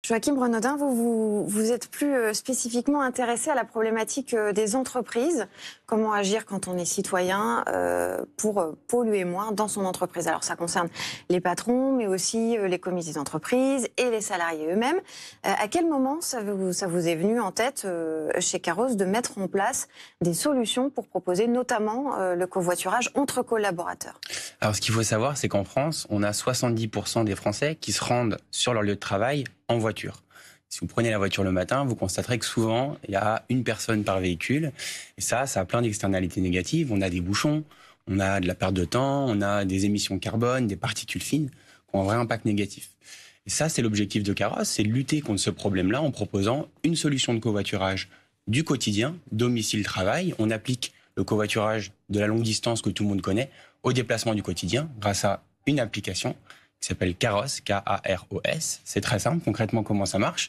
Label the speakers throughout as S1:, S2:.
S1: Joachim Renaudin, vous êtes plus spécifiquement intéressé à la problématique des entreprises. Comment agir quand on est citoyen pour polluer moins dans son entreprise? Alors ça concerne les patrons, mais aussi les comités d'entreprise et les salariés eux-mêmes. À quel moment ça vous est venu en tête chez Carrosse de mettre en place des solutions pour proposer notamment le covoiturage entre collaborateurs?
S2: Alors ce qu'il faut savoir, c'est qu'en France, on a 70% des Français qui se rendent sur leur lieu de travail en voiture. Si vous prenez la voiture le matin, vous constaterez que souvent, il y a une personne par véhicule. Et ça a plein d'externalités négatives. On a des bouchons, on a de la perte de temps, on a des émissions carbone, des particules fines qui ont un vrai impact négatif. Et ça, c'est l'objectif de Carrosse, c'est de lutter contre ce problème-là en proposant une solution de covoiturage du quotidien, domicile-travail. On applique le covoiturage de la longue distance que tout le monde connaît au déplacement du quotidien grâce à une application qui s'appelle Carrosse, K-A-R-O-S. C'est très simple. Concrètement, comment ça marche?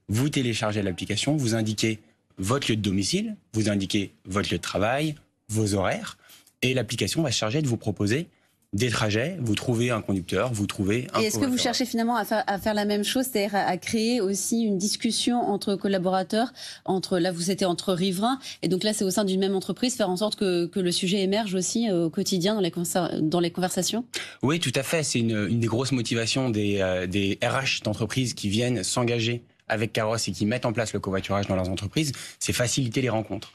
S2: Vous téléchargez l'application, vous indiquez votre lieu de domicile, vous indiquez votre lieu de travail, vos horaires, et l'application va se charger de vous proposer des trajets. Vous trouvez un conducteur, vous trouvez un.
S3: Et est-ce que vous cherchez finalement à faire la même chose, c'est-à-dire à créer aussi une discussion entre collaborateurs, là vous étiez entre riverains, et donc là c'est au sein d'une même entreprise, faire en sorte que le sujet émerge aussi au quotidien dans les conversations?
S2: Oui, tout à fait. C'est une des grosses motivations des RH d'entreprises qui viennent s'engager avec Carrosse et qui mettent en place le covoiturage dans leurs entreprises, c'est faciliter les rencontres.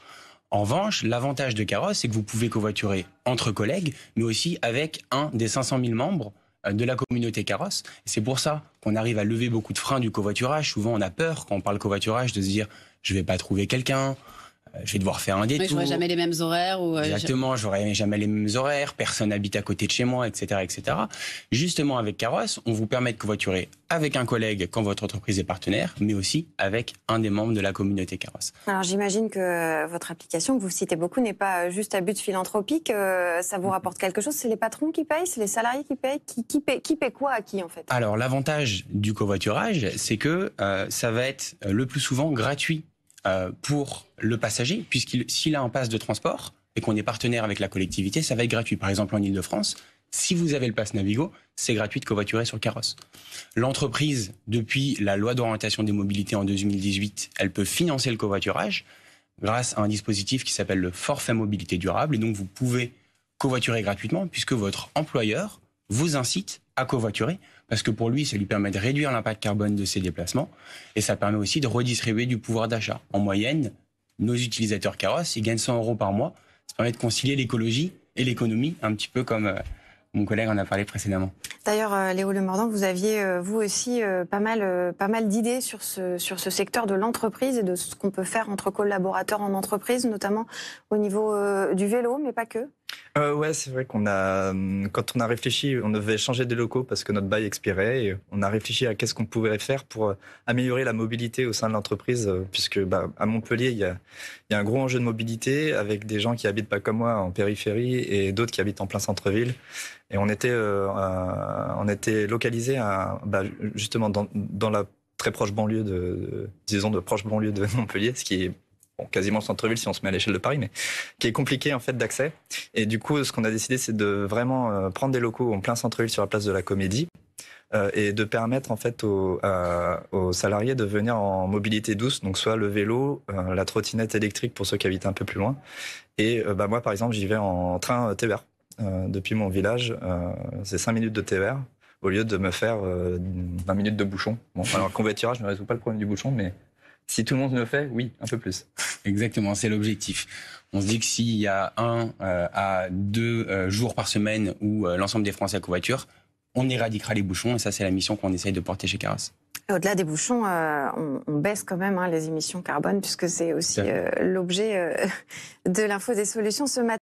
S2: En revanche, l'avantage de Carrosse, c'est que vous pouvez covoiturer entre collègues, mais aussi avec un des 500 000 membres de la communauté Carrosse. C'est pour ça qu'on arrive à lever beaucoup de freins du covoiturage. Souvent, on a peur, quand on parle covoiturage, de se dire « je vais pas trouver quelqu'un ». Je vais devoir faire un détour.
S3: Oui, je n'aurai jamais les mêmes horaires.
S2: Exactement, j'aurai jamais les mêmes horaires, personne n'habite à côté de chez moi, etc., etc. Justement, avec Carrosse, on vous permet de covoiturer avec un collègue quand votre entreprise est partenaire, mais aussi avec un des membres de la communauté Carrosse.
S1: Alors j'imagine que votre application, que vous citez beaucoup, n'est pas juste à but philanthropique. Ça vous rapporte quelque chose? C'est les patrons qui payent? C'est les salariés qui payent? Qui paie quoi à qui en fait?
S2: Alors l'avantage du covoiturage, c'est que ça va être le plus souvent gratuit pour le passager, s'il a un pass de transport et qu'on est partenaire avec la collectivité, ça va être gratuit. Par exemple, en Ile-de-France, si vous avez le pass Navigo, c'est gratuit de covoiturer sur Carrosse. L'entreprise, depuis la loi d'orientation des mobilités en 2018, elle peut financer le covoiturage grâce à un dispositif qui s'appelle le forfait mobilité durable. Et donc, vous pouvez covoiturer gratuitement puisque votre employeur vous incite à covoiturer, parce que pour lui, ça lui permet de réduire l'impact carbone de ses déplacements, et ça permet aussi de redistribuer du pouvoir d'achat. En moyenne, nos utilisateurs Carrosse, ils gagnent 100 € par mois. Ça permet de concilier l'écologie et l'économie, un petit peu comme mon collègue en a parlé précédemment.
S1: D'ailleurs, Léo Lemordant, vous aviez, vous aussi, pas mal d'idées sur ce secteur de l'entreprise et de ce qu'on peut faire entre collaborateurs en entreprise, notamment au niveau du vélo, mais pas que.
S4: Ouais, c'est vrai quand on a réfléchi, on devait changer de locaux parce que notre bail expirait, et on a réfléchi à qu'est-ce qu'on pouvait faire pour améliorer la mobilité au sein de l'entreprise, puisque à Montpellier, il y a un gros enjeu de mobilité avec des gens qui habitent pas comme moi en périphérie et d'autres qui habitent en plein centre-ville. Et on était localisé justement dans la très proche banlieue de proche banlieue de Montpellier, ce qui est quasiment centre-ville si on se met à l'échelle de Paris, mais qui est compliqué en fait d'accès. Et du coup, ce qu'on a décidé, c'est de vraiment prendre des locaux en plein centre-ville sur la place de la Comédie et de permettre en fait aux salariés de venir en mobilité douce, donc soit le vélo, la trottinette électrique pour ceux qui habitent un peu plus loin. Et moi, par exemple, j'y vais en train TER depuis mon village. C'est 5 minutes de TER au lieu de me faire 20 minutes de bouchon. Bon, alors le covoiturage ne résout pas le problème du bouchon, mais si tout le monde le fait, oui, un peu plus.
S2: Exactement, c'est l'objectif. On se dit que s'il y a 1 à 2 jours par semaine où l'ensemble des Français covoiturent, on éradiquera les bouchons, et ça, c'est la mission qu'on essaye de porter chez Carrosse.
S1: Au-delà des bouchons, on baisse quand même les émissions carbone, puisque c'est aussi l'objet de l'info des solutions ce matin.